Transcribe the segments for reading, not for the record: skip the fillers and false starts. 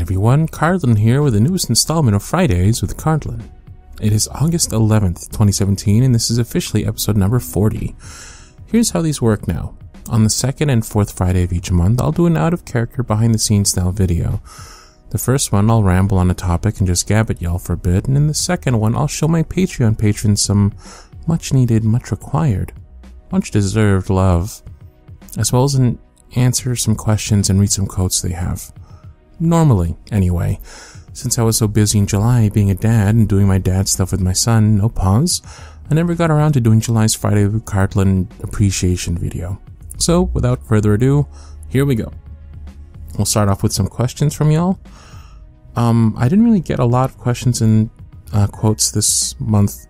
everyone, Cardlin here with the newest installment of Fridays with Cardlin. It is August 11th, 2017, and this is officially episode number 40. Here's how these work now. On the second and fourth Friday of each month, I'll do an out-of-character behind-the-scenes style video. The first one, I'll ramble on a topic and just gab at y'all for a bit, and in the second one, I'll show my Patreon patrons some much-needed, much-required, much-deserved love, as well as answer some questions and read some quotes they have. Normally, anyway. Since I was so busy in July being a dad and doing my dad stuff with my son, no pause, I never got around to doing July's Friday with Cardlin appreciation video. So, without further ado, here we go. We'll start off with some questions from y'all. I didn't really get a lot of questions and quotes this month.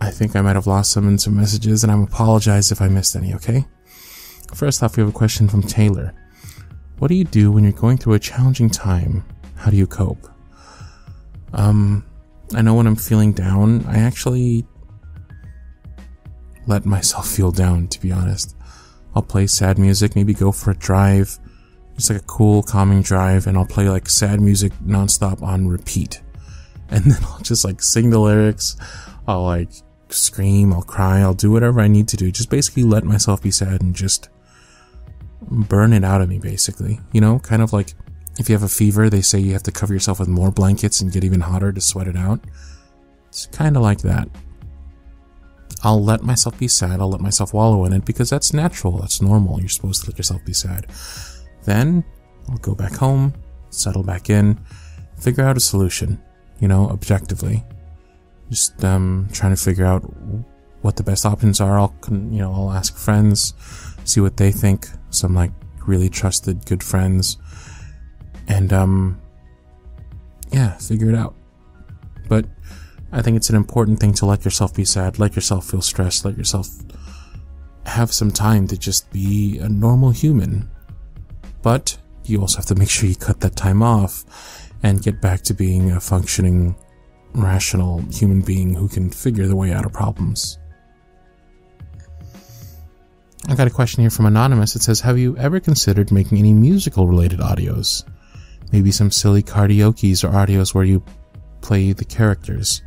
I think I might have lost some in some messages, and I apologize if I missed any, okay? First off, we have a question from Taylor. What do you do when you're going through a challenging time? How do you cope? I know when I'm feeling down, I actually let myself feel down, to be honest. I'll play sad music, maybe go for a drive, just like a cool, calming drive, and I'll play like sad music nonstop on repeat. And then I'll just like sing the lyrics, I'll like scream, I'll cry, I'll do whatever I need to do. Just basically let myself be sad and just burn it out of me, basically. You know, kind of like if you have a fever, they say you have to cover yourself with more blankets and get even hotter to sweat it out. It's kind of like that. I'll let myself be sad, I'll let myself wallow in it, because that's natural, that's normal, you're supposed to let yourself be sad. Then, I'll go back home, settle back in, figure out a solution, you know, objectively. Just trying to figure out what the best options are. I'll ask friends, see what they think, some like really trusted good friends, and figure it out. But I think it's an important thing to let yourself be sad, let yourself feel stressed, let yourself have some time to just be a normal human. But you also have to make sure you cut that time off and get back to being a functioning, rational human being who can figure the way out of problems. I got a question here from Anonymous. It says, have you ever considered making any musical related audios? Maybe some silly karaoke's or audios where you play the characters.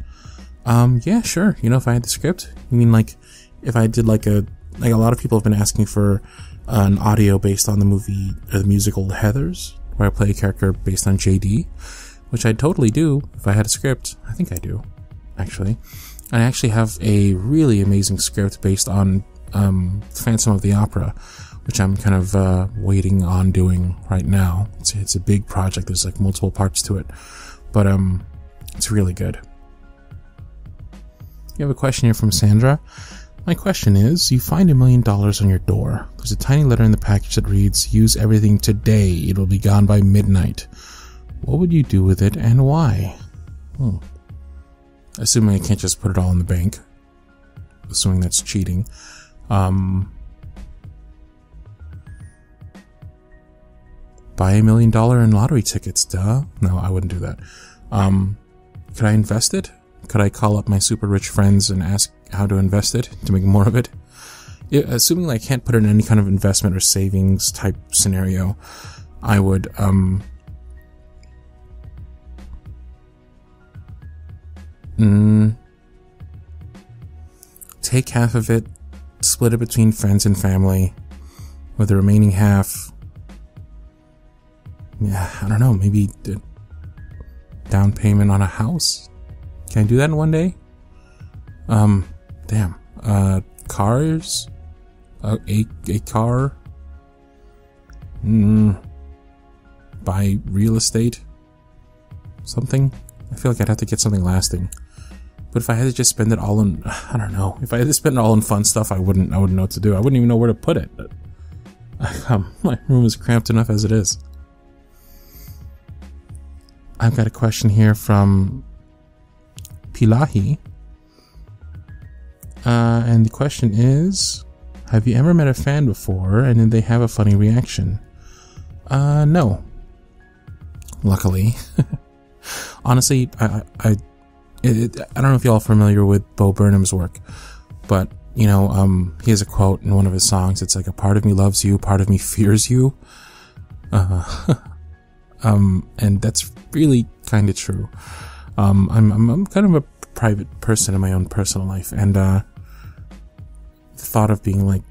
Yeah, sure. You know, if I had the script, you mean like if I did like a lot of people have been asking for an audio based on the movie or the musical Heathers, where I play a character based on JD, which I'd totally do if I had a script. I think I do, actually. I actually have a really amazing script based on Phantom of the Opera, which I'm kind of waiting on doing right now. It's a big project. There's like multiple parts to it, but it's really good. You have a question here from Sandra. My question is, you find $1 million on your door. There's a tiny letter in the package that reads, use everything today. It'll be gone by midnight. What would you do with it and why? Assuming I can't just put it all in the bank. Assuming that's cheating. Buy $1 million in lottery tickets, duh. No, I wouldn't do that. Could I invest it? Could I call up my super rich friends and ask how to invest it to make more of it? Yeah, assuming I can't put it in any kind of investment or savings type scenario, I would, take half of it, split it between friends and family, with the remaining half, I don't know, maybe down payment on a house? Can I do that in one day? Cars? A car? Buy real estate? Something? I feel like I'd have to get something lasting. But if I had to just spend it all in, I don't know. If I had to spend it all in fun stuff, I wouldn't know what to do. I wouldn't even know where to put it. My room is cramped enough as it is. I've got a question here from Pilahi. And the question is, have you ever met a fan before and did they have a funny reaction? No. Luckily. Honestly, I don't know if y'all are familiar with Bo Burnham's work, but, you know, he has a quote in one of his songs. It's like, a part of me loves you, part of me fears you. And that's really kind of true. I'm kind of a private person in my own personal life, and the thought of being like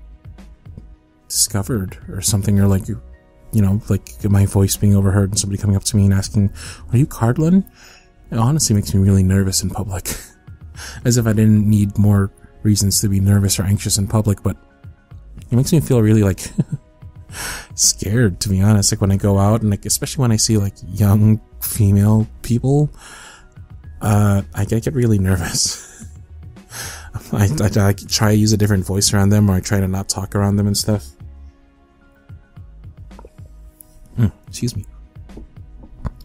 discovered or something, or like, you know, like my voice being overheard and somebody coming up to me and asking, "Are you Cardlin?" It honestly makes me really nervous in public. As if I didn't need more reasons to be nervous or anxious in public, but it makes me feel really like scared, to be honest. Like when I go out, and like especially when I see like young female people, I get really nervous. I try to use a different voice around them, or I try to not talk around them and stuff. Excuse me.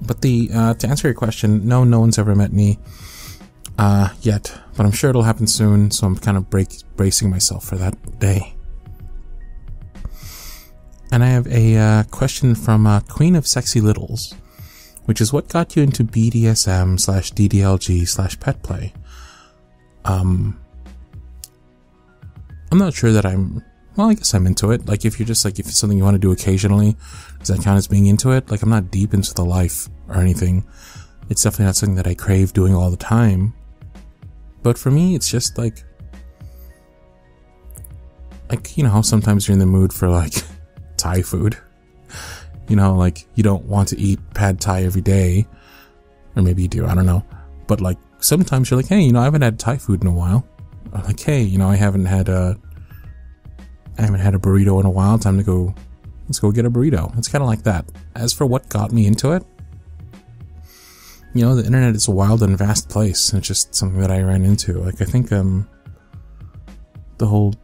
But to answer your question, no one's ever met me yet, but I'm sure it'll happen soon, so I'm kind of bracing myself for that day. And I have a question from Queen of Sexy Littles, which is, what got you into BDSM/DDLG/pet play? I'm not sure that well, I guess I'm into it. Like, if you're just like, if it's something you want to do occasionally, does that count as being into it? Like, I'm not deep into the life or anything. It's definitely not something that I crave doing all the time. But for me, it's just like, you know how sometimes you're in the mood for like Thai food? You know, like, you don't want to eat pad Thai every day. Or maybe you do, I don't know. But like, sometimes you're like, hey, you know, I haven't had Thai food in a while. Or like, hey, you know, I haven't had a burrito in a while. Time to go, let's go get a burrito. It's kind of like that. As for what got me into it, you know, the internet is a wild and vast place. And it's just something that I ran into. Like, I think, the whole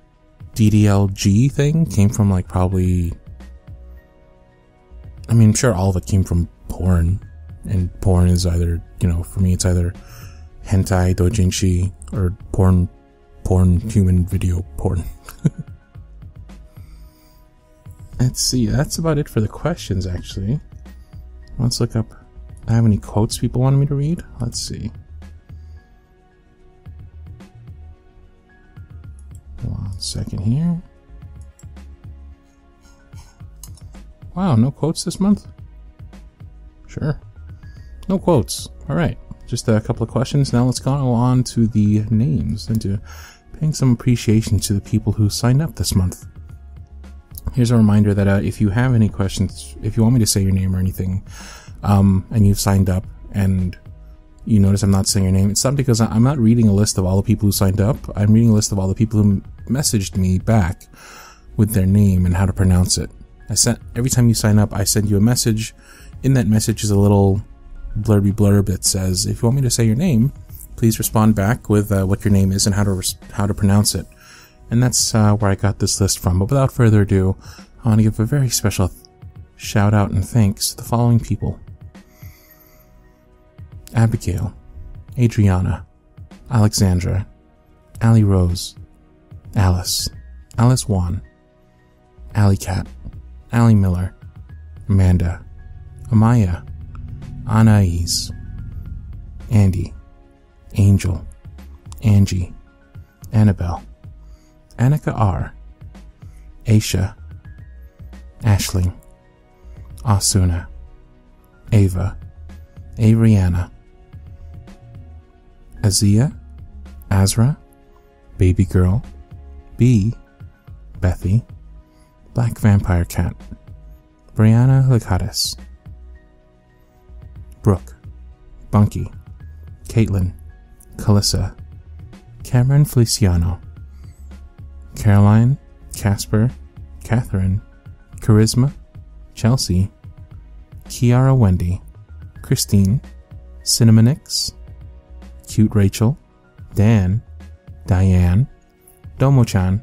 DDLG thing came from like probably, I mean, I'm sure all of it came from porn. And porn is either, you know, for me, it's either hentai, doujinshi, or porn, human video porn. Let's see, that's about it for the questions, actually. Let's look up, I have any quotes people wanted me to read? Let's see. One second here. Wow, no quotes this month? Sure. No quotes. Alright, just a couple of questions. Now let's go on to the names and to paying some appreciation to the people who signed up this month. Here's a reminder that if you have any questions, if you want me to say your name or anything, and you've signed up and you notice I'm not saying your name, it's not because I'm not reading a list of all the people who signed up. I'm reading a list of all the people who messaged me back with their name and how to pronounce it. Every time you sign up, I send you a message. In that message is a little blurby blurb that says, if you want me to say your name, please respond back with what your name is and how to pronounce it. And that's where I got this list from. But without further ado, I want to give a very special shout out and thanks to the following people: Abigail, Adriana, Alexandra, Ali Rose, Alice Wan, Ali Cat, Ali Miller, Amanda, Amaya, Anais, Andy, Angel, Angie, Annabelle, Annika R, Aisha, Ashling, Asuna, Ava, Ariana, Azia, Azra, Baby Girl, B, Bethy, Black Vampire Cat, Brianna Licatis, Brooke, Bunky, Caitlin, Calissa, Cameron Feliciano, Caroline, Casper, Catherine, Charisma, Chelsea, Kiara Wendy, Christine, Cinnamonix, Cute Rachel, Dan, Diane, Domo-chan,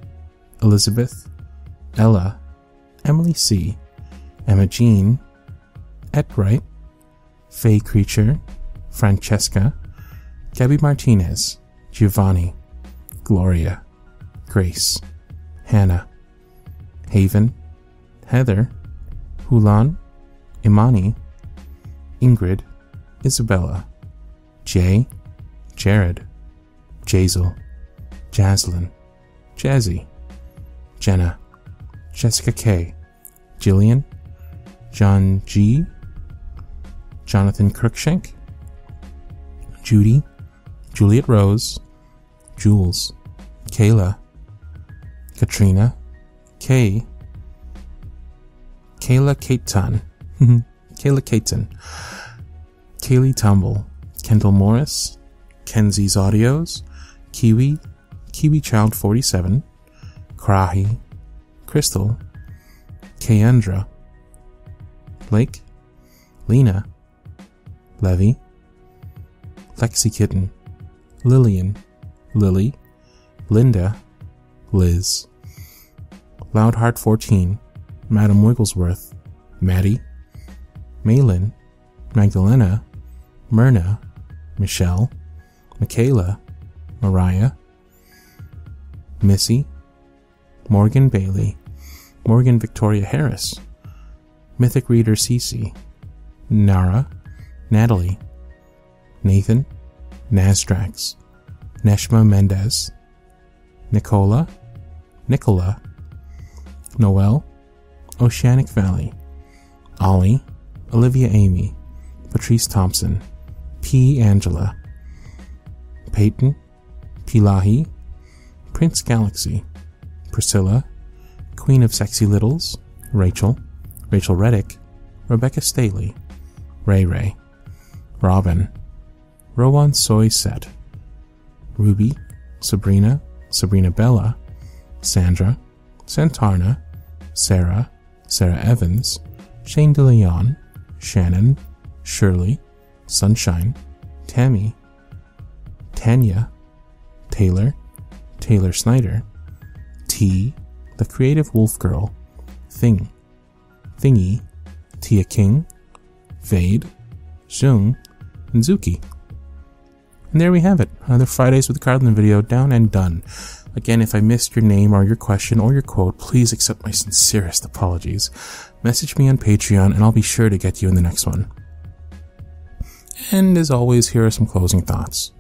Elizabeth, Ella, Emily C, Emma Jean, Etwright, Faye Creature, Francesca, Gabby Martinez, Giovanni, Gloria, Grace, Hannah, Haven, Heather, Hulan, Imani, Ingrid, Isabella, Jay, Jared, Jazel, Jaslyn, Jazzy, Jenna, Jessica K, Jillian, John G, Jonathan Cruikshank, Judy, Juliet Rose, Jules, Kayla, Katrina, Kay, Kayla Caton, Kayla Caton, Kaylee Tumble, Kendall Morris, Kenzie's Audios, Kiwi, Kiwi Child 47, Krahi, Crystal, Kayandra, Blake, Lena, Levy, Lexi Kitten, Lillian, Lily, Linda, Liz, Loudheart 14, Madam Wigglesworth, Maddie, Malin, Magdalena, Myrna, Michelle, Michaela, Mariah, Missy, Morgan Bailey, Morgan Victoria Harris, Mythic Reader Cece, Nara, Natalie, Nathan, Nasdrax, Neshma Mendez, Nicola, Noel, Oceanic Valley, Ollie, Olivia Amy, Patrice Thompson, P. Angela, Peyton, Pilahi, Prince Galaxy, Priscilla, Queen of Sexy Littles, Rachel Reddick, Rebecca Staley, Ray, Robin, Rowan Soy Set, Ruby, Sabrina Bella, Sandra, Santarna, Sarah Evans, Shane DeLeon, Shannon, Shirley, Sunshine, Tammy, Tanya, Taylor Snyder, T, The Creative Wolf Girl, Thingy, Tia King, Vade, Zung, and Zuki. And there we have it. Another Fridays with the Cardlin video down and done. Again, if I missed your name or your question or your quote, please accept my sincerest apologies. Message me on Patreon and I'll be sure to get you in the next one. And as always, here are some closing thoughts.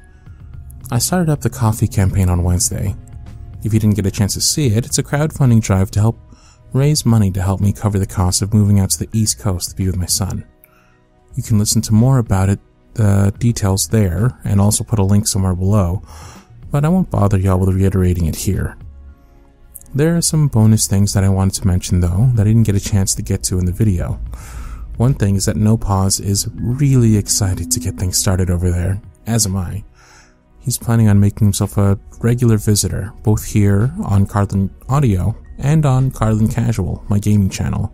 I started up the coffee campaign on Wednesday. If you didn't get a chance to see it, it's a crowdfunding drive to help raise money to help me cover the cost of moving out to the East Coast to be with my son. You can listen to more about it, the details there, and also put a link somewhere below, but I won't bother y'all with reiterating it here. There are some bonus things that I wanted to mention though, that I didn't get a chance to get to in the video. One thing is that No Pause is really excited to get things started over there, as am I. He's planning on making himself a regular visitor, both here on CardlinAudio and on Cardlin Casual, my gaming channel.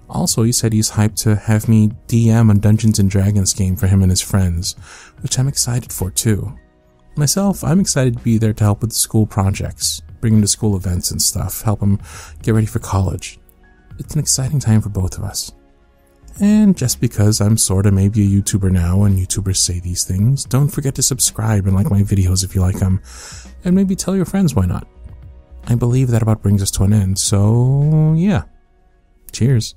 Also, he said he's hyped to have me DM a Dungeons & Dragons game for him and his friends, which I'm excited for too. Myself, I'm excited to be there to help with the school projects, bring him to school events and stuff, help him get ready for college. It's an exciting time for both of us. And just because I'm sorta maybe a YouTuber now and YouTubers say these things, don't forget to subscribe and like my videos if you like them, and maybe tell your friends why not. I believe that about brings us to an end, so yeah. Cheers.